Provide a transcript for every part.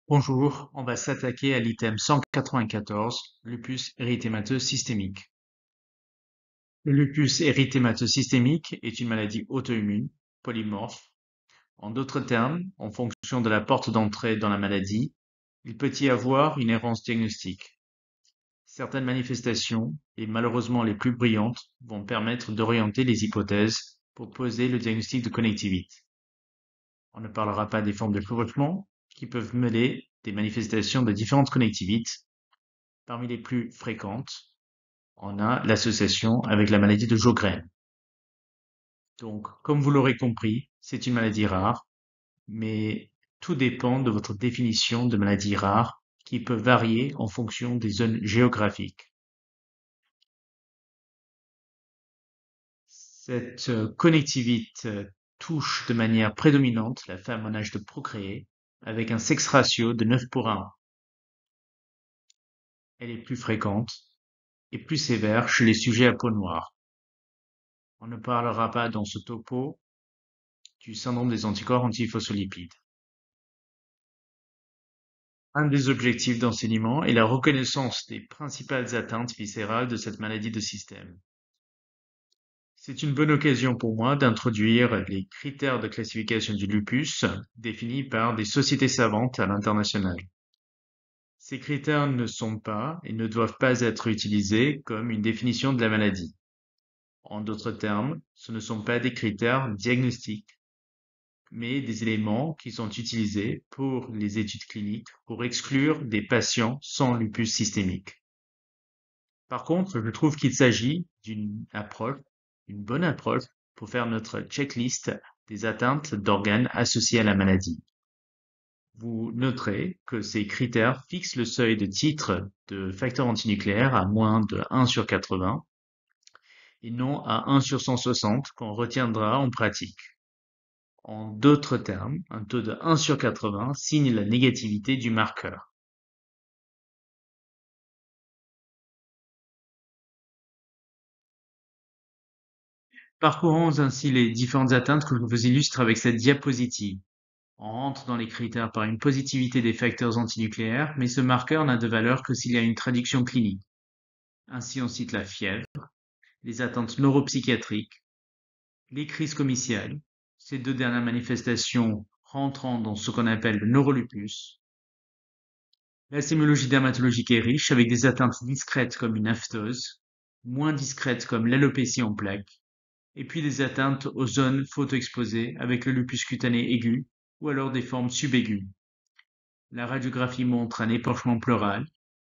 Bonjour, on va s'attaquer à l'item 194, lupus érythémateux systémique. Le lupus érythémateux systémique est une maladie auto-immune, polymorphe. En d'autres termes, en fonction de la porte d'entrée dans la maladie, il peut y avoir une errance diagnostique. Certaines manifestations, et malheureusement les plus brillantes, vont permettre d'orienter les hypothèses pour poser le diagnostic de connectivite. On ne parlera pas des formes de chevauchement, qui peuvent mêler des manifestations de différentes connectivites. Parmi les plus fréquentes, on a l'association avec la maladie de Sjögren. Donc, comme vous l'aurez compris, c'est une maladie rare, mais tout dépend de votre définition de maladie rare qui peut varier en fonction des zones géographiques. Cette connectivite touche de manière prédominante la femme en âge de procréer avec un sexe ratio de 9:1. Elle est plus fréquente et plus sévère chez les sujets à peau noire. On ne parlera pas dans ce topo du syndrome des anticorps antiphospholipides. Un des objectifs d'enseignement est la reconnaissance des principales atteintes viscérales de cette maladie de système. C'est une bonne occasion pour moi d'introduire les critères de classification du lupus définis par des sociétés savantes à l'international. Ces critères ne sont pas et ne doivent pas être utilisés comme une définition de la maladie. En d'autres termes, ce ne sont pas des critères diagnostiques, mais des éléments qui sont utilisés pour les études cliniques pour exclure des patients sans lupus systémique. Par contre, je trouve qu'il s'agit une bonne approche pour faire notre checklist des atteintes d'organes associées à la maladie. Vous noterez que ces critères fixent le seuil de titre de facteur antinucléaire à moins de 1 sur 80 et non à 1 sur 160 qu'on retiendra en pratique. En d'autres termes, un taux de 1 sur 80 signe la négativité du marqueur. Parcourons ainsi les différentes atteintes que je vous illustre avec cette diapositive. On rentre dans les critères par une positivité des facteurs antinucléaires, mais ce marqueur n'a de valeur que s'il y a une traduction clinique. Ainsi, on cite la fièvre, les atteintes neuropsychiatriques, les crises comiciales, ces deux dernières manifestations rentrant dans ce qu'on appelle le neurolupus. La sémiologie dermatologique est riche avec des atteintes discrètes comme une aphthose, moins discrètes comme l'alopécie en plaques, et puis des atteintes aux zones photoexposées avec le lupus cutané aigu ou alors des formes subaiguës. La radiographie montre un épanchement pleural.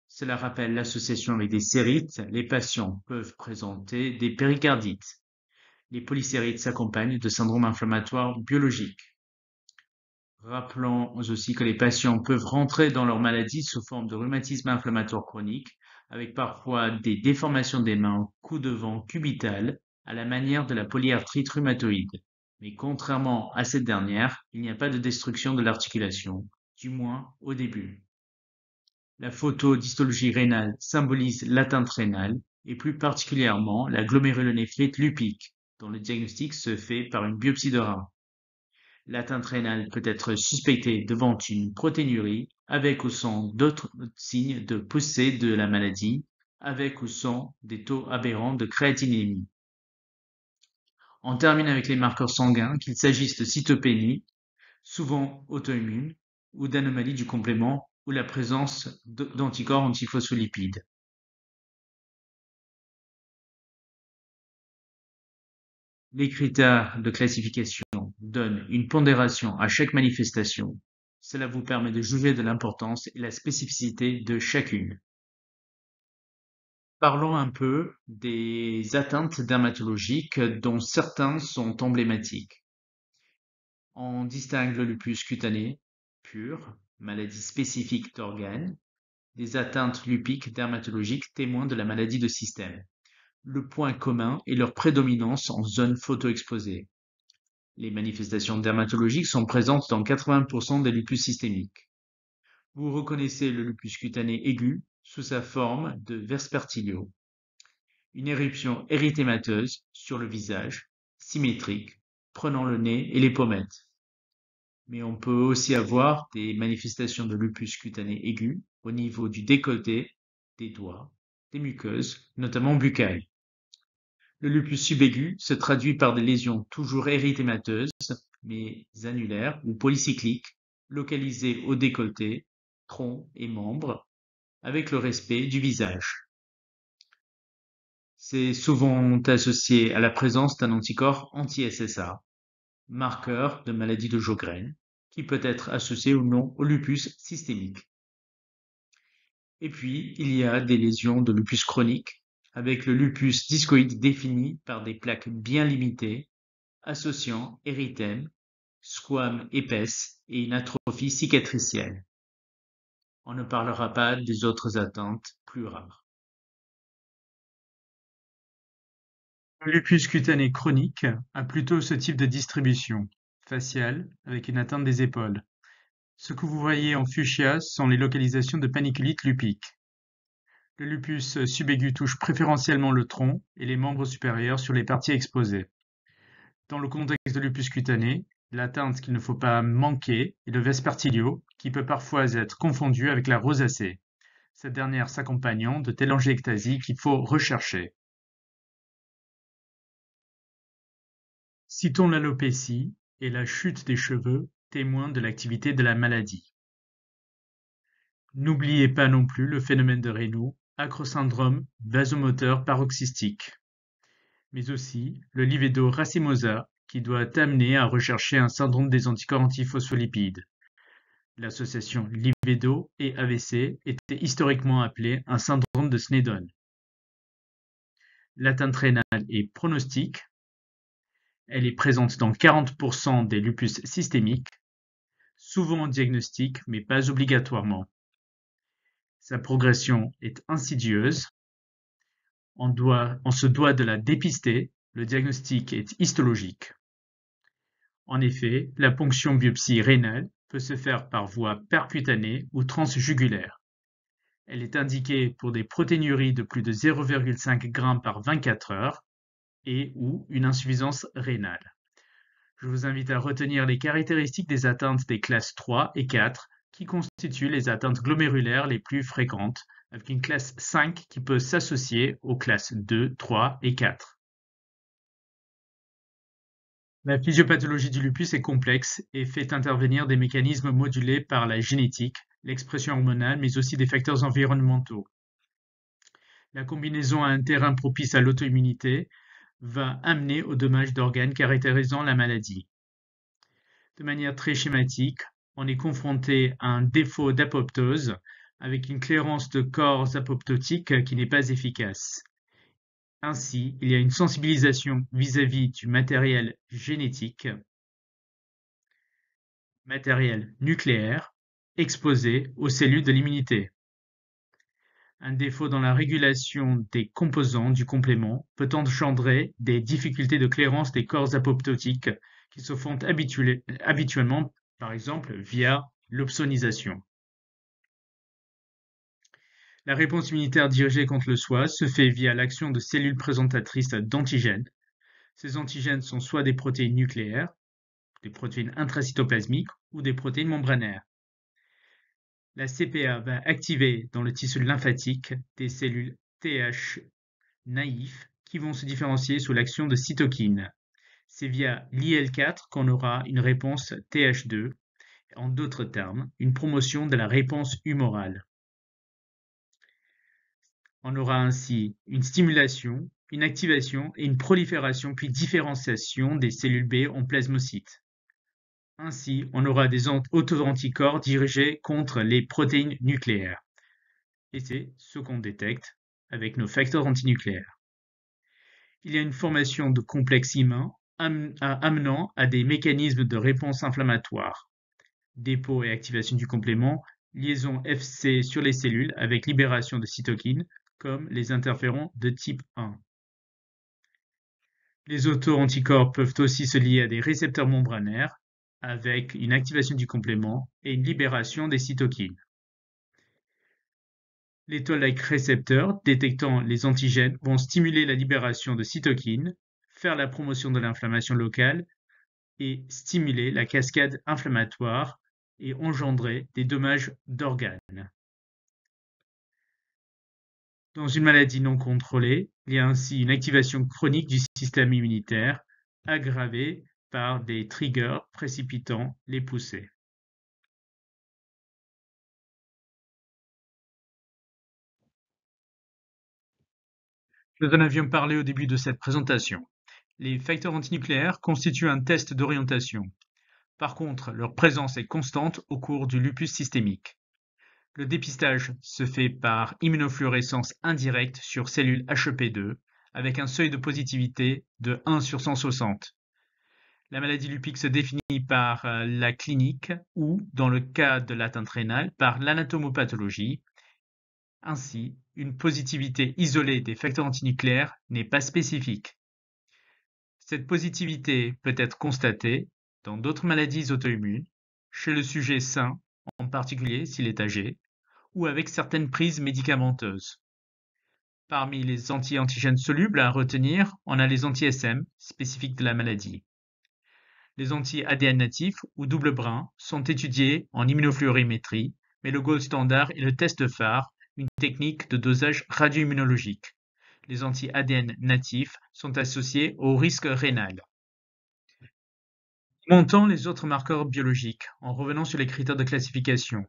Cela rappelle l'association avec des sérites. Les patients peuvent présenter des péricardites. Les polysérites s'accompagnent de syndromes inflammatoires biologiques. Rappelons aussi que les patients peuvent rentrer dans leur maladie sous forme de rhumatisme inflammatoire chronique, avec parfois des déformations des mains, coups de vent cubitales, à la manière de la polyarthrite rhumatoïde. Mais contrairement à cette dernière, il n'y a pas de destruction de l'articulation, du moins au début. La photodistologie rénale symbolise l'atteinte rénale et plus particulièrement la glomérulonéphrite lupique, dont le diagnostic se fait par une biopsie de rein. L'atteinte rénale peut être suspectée devant une protéinurie, avec ou sans d'autres signes de poussée de la maladie, avec ou sans des taux aberrants de créatinémie. On termine avec les marqueurs sanguins, qu'il s'agisse de cytopénie, souvent auto-immune, ou d'anomalies du complément ou la présence d'anticorps antiphospholipides. Les critères de classification donnent une pondération à chaque manifestation. Cela vous permet de juger de l'importance et la spécificité de chacune. Parlons un peu des atteintes dermatologiques dont certains sont emblématiques. On distingue le lupus cutané pur, maladie spécifique d'organes, des atteintes lupiques dermatologiques témoins de la maladie de système. Le point commun est leur prédominance en zone photoexposée. Les manifestations dermatologiques sont présentes dans 80% des lupus systémiques. Vous reconnaissez le lupus cutané aigu sous sa forme de Verspertilio. Une éruption érythémateuse sur le visage, symétrique, prenant le nez et les pommettes. Mais on peut aussi avoir des manifestations de lupus cutané aigu au niveau du décolleté, des doigts, des muqueuses, notamment buccales. Le lupus subaigu se traduit par des lésions toujours érythémateuses, mais annulaires ou polycycliques, localisées au décolleté, tronc et membres, avec le respect du visage. C'est souvent associé à la présence d'un anticorps anti-SSA, marqueur de maladie de Sjögren, qui peut être associé ou non au lupus systémique. Et puis, il y a des lésions de lupus chronique, avec le lupus discoïde défini par des plaques bien limitées, associant érythème, squame épaisse et une atrophie cicatricielle. On ne parlera pas des autres atteintes plus rares. Le lupus cutané chronique a plutôt ce type de distribution, faciale, avec une atteinte des épaules. Ce que vous voyez en fuchsia sont les localisations de paniculite lupique. Le lupus subaigu touche préférentiellement le tronc et les membres supérieurs sur les parties exposées. Dans le contexte de lupus cutané, l'atteinte qu'il ne faut pas manquer est le vespertilio, qui peut parfois être confondu avec la rosacée, cette dernière s'accompagnant de télangiectasie qu'il faut rechercher. Citons l'alopécie et la chute des cheveux, témoins de l'activité de la maladie. N'oubliez pas non plus le phénomène de Raynaud, acrosyndrome vasomoteur paroxystique, mais aussi le livedo-racemosa qui doit amener à rechercher un syndrome des anticorps antiphospholipides. L'association livedo et AVC était historiquement appelée un syndrome de Sneddon. L'atteinte rénale est pronostique. Elle est présente dans 40% des lupus systémiques, souvent en diagnostic, mais pas obligatoirement. Sa progression est insidieuse. On se doit de la dépister. Le diagnostic est histologique. En effet, la ponction biopsie rénale peut se faire par voie percutanée ou transjugulaire. Elle est indiquée pour des protéinuries de plus de 0,5 g par 24 heures et ou une insuffisance rénale. Je vous invite à retenir les caractéristiques des atteintes des classes 3 et 4 qui constituent les atteintes glomérulaires les plus fréquentes, avec une classe 5 qui peut s'associer aux classes 2, 3 et 4. La physiopathologie du lupus est complexe et fait intervenir des mécanismes modulés par la génétique, l'expression hormonale, mais aussi des facteurs environnementaux. La combinaison à un terrain propice à l'auto-immunité va amener au dommage d'organes caractérisant la maladie. De manière très schématique, on est confronté à un défaut d'apoptose avec une clairance de corps apoptotiques qui n'est pas efficace. Ainsi, il y a une sensibilisation vis-à-vis du matériel génétique, matériel nucléaire, exposé aux cellules de l'immunité. Un défaut dans la régulation des composants du complément peut engendrer des difficultés de clairance des corps apoptotiques qui se font habituellement, par exemple, via l'opsonisation. La réponse immunitaire dirigée contre le SOA se fait via l'action de cellules présentatrices d'antigènes. Ces antigènes sont soit des protéines nucléaires, des protéines intracytoplasmiques ou des protéines membranaires. La CPA va activer dans le tissu lymphatique des cellules Th naïfs qui vont se différencier sous l'action de cytokines. C'est via l'IL4 qu'on aura une réponse Th2, en d'autres termes, une promotion de la réponse humorale. On aura ainsi une stimulation, une activation et une prolifération puis différenciation des cellules B en plasmocytes. Ainsi, on aura des auto-anticorps dirigés contre les protéines nucléaires. Et c'est ce qu'on détecte avec nos facteurs antinucléaires. Il y a une formation de complexes humains amenant à des mécanismes de réponse inflammatoire, dépôt et activation du complément, liaison Fc sur les cellules avec libération de cytokines, comme les interférons de type 1. Les auto-anticorps peuvent aussi se lier à des récepteurs membranaires avec une activation du complément et une libération des cytokines. Les toll-like récepteurs détectant les antigènes vont stimuler la libération de cytokines, faire la promotion de l'inflammation locale, et stimuler la cascade inflammatoire et engendrer des dommages d'organes. Dans une maladie non contrôlée, il y a ainsi une activation chronique du système immunitaire aggravée par des triggers précipitant les poussées. Nous en avions parlé au début de cette présentation. Les facteurs antinucléaires constituent un test d'orientation. Par contre, leur présence est constante au cours du lupus systémique. Le dépistage se fait par immunofluorescence indirecte sur cellules HEP2 avec un seuil de positivité de 1 sur 160. La maladie lupique se définit par la clinique ou, dans le cas de l'atteinte rénale, par l'anatomopathologie. Ainsi, une positivité isolée des facteurs antinucléaires n'est pas spécifique. Cette positivité peut être constatée dans d'autres maladies auto-immunes, chez le sujet sain, en particulier s'il est âgé, ou avec certaines prises médicamenteuses. Parmi les anti-antigènes solubles à retenir, on a les anti-SM, spécifiques de la maladie. Les anti-ADN natifs ou double brin sont étudiés en immunofluorimétrie, mais le gold standard est le test phare, une technique de dosage radioimmunologique. Les anti-ADN natifs sont associés au risque rénal. Montons les autres marqueurs biologiques en revenant sur les critères de classification.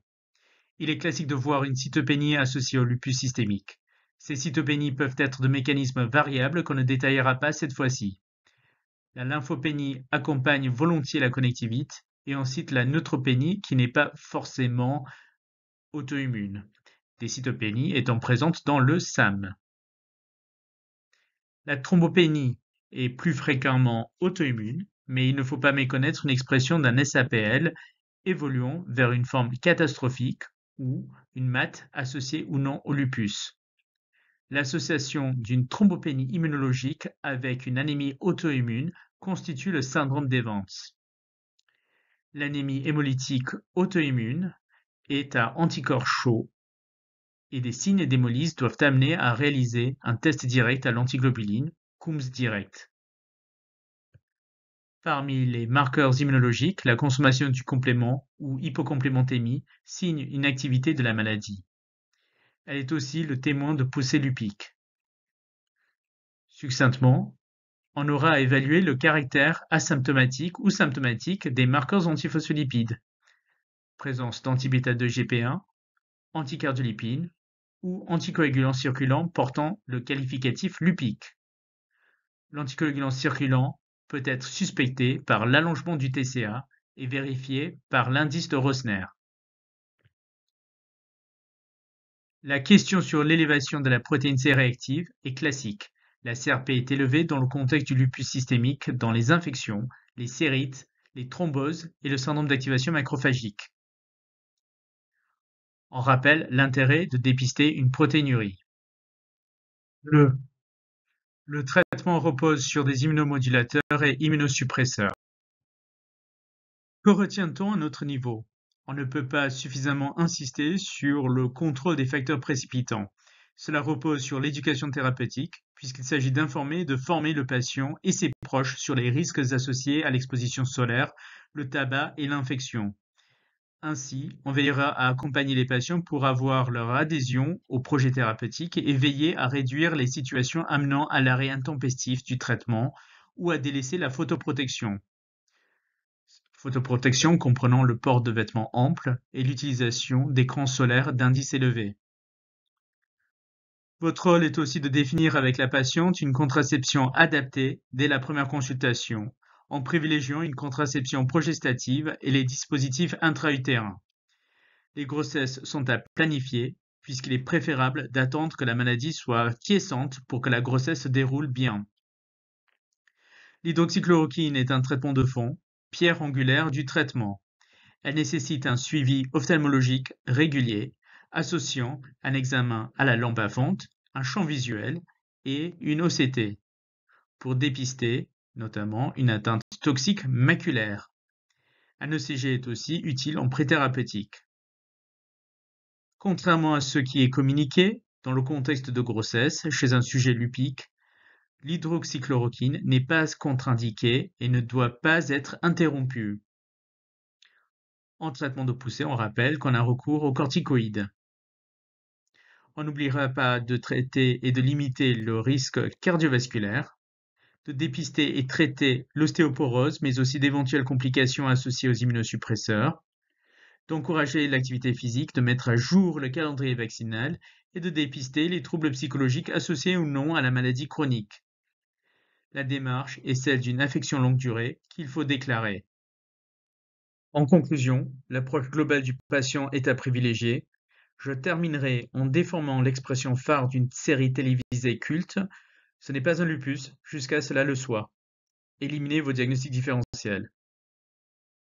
Il est classique de voir une cytopénie associée au lupus systémique. Ces cytopénies peuvent être de mécanismes variables qu'on ne détaillera pas cette fois-ci. La lymphopénie accompagne volontiers la connectivite et ensuite la neutropénie qui n'est pas forcément auto-immune, des cytopénies étant présentes dans le SAM. La thrombopénie est plus fréquemment auto-immune, mais il ne faut pas méconnaître une expression d'un SAPL évoluant vers une forme catastrophique ou une MAT associée ou non au lupus. L'association d'une thrombopénie immunologique avec une anémie auto-immune constitue le syndrome d'Evans. L'anémie hémolytique auto-immune est à anticorps chauds et des signes d'hémolyse doivent amener à réaliser un test direct à l'antiglobuline, Coombs direct. Parmi les marqueurs immunologiques, la consommation du complément ou hypocomplémentémie signe une activité de la maladie. Elle est aussi le témoin de poussées lupiques. Succinctement, on aura à évaluer le caractère asymptomatique ou symptomatique des marqueurs antiphospholipides, présence d'anti-bêta-2-GP1, anticardiolipine ou anticoagulant circulant portant le qualificatif lupique. L'anticoagulant circulant peut être suspecté par l'allongement du TCA et vérifié par l'indice de Rosner. La question sur l'élévation de la protéine C réactive est classique. La CRP est élevée dans le contexte du lupus systémique dans les infections, les sérites, les thromboses et le syndrome d'activation macrophagique. On rappelle l'intérêt de dépister une protéinurie. Le traitement repose sur des immunomodulateurs et immunosuppresseurs. Que retient-on à notre niveau? On ne peut pas suffisamment insister sur le contrôle des facteurs précipitants. Cela repose sur l'éducation thérapeutique, puisqu'il s'agit d'informer et de former le patient et ses proches sur les risques associés à l'exposition solaire, le tabac et l'infection. Ainsi, on veillera à accompagner les patients pour avoir leur adhésion au projet thérapeutique et veiller à réduire les situations amenant à l'arrêt intempestif du traitement ou à délaisser la photoprotection. Photoprotection comprenant le port de vêtements amples et l'utilisation d'écrans solaires d'indice élevé. Votre rôle est aussi de définir avec la patiente une contraception adaptée dès la première consultation, en privilégiant une contraception progestative et les dispositifs intra-utérins. Les grossesses sont à planifier, puisqu'il est préférable d'attendre que la maladie soit quiescente pour que la grossesse se déroule bien. L'hydroxychloroquine est un traitement de fond, pierre angulaire du traitement. Elle nécessite un suivi ophtalmologique régulier, associant un examen à la lampe à fonte, un champ visuel et une OCT, pour dépister notamment une atteinte toxique maculaire. Un ECG est aussi utile en préthérapeutique. Contrairement à ce qui est communiqué, dans le contexte de grossesse, chez un sujet lupique, L'hydroxychloroquine n'est pas contre-indiquée et ne doit pas être interrompue. En traitement d'eau poussée, on rappelle qu'on a recours aux corticoïdes. On n'oubliera pas de traiter et de limiter le risque cardiovasculaire, de dépister et traiter l'ostéoporose, mais aussi d'éventuelles complications associées aux immunosuppresseurs, d'encourager l'activité physique, de mettre à jour le calendrier vaccinal et de dépister les troubles psychologiques associés ou non à la maladie chronique. La démarche est celle d'une affection longue durée qu'il faut déclarer. En conclusion, l'approche globale du patient est à privilégier. Je terminerai en déformant l'expression phare d'une série télévisée culte: ce n'est pas un lupus jusqu'à cela le soit. Éliminez vos diagnostics différentiels.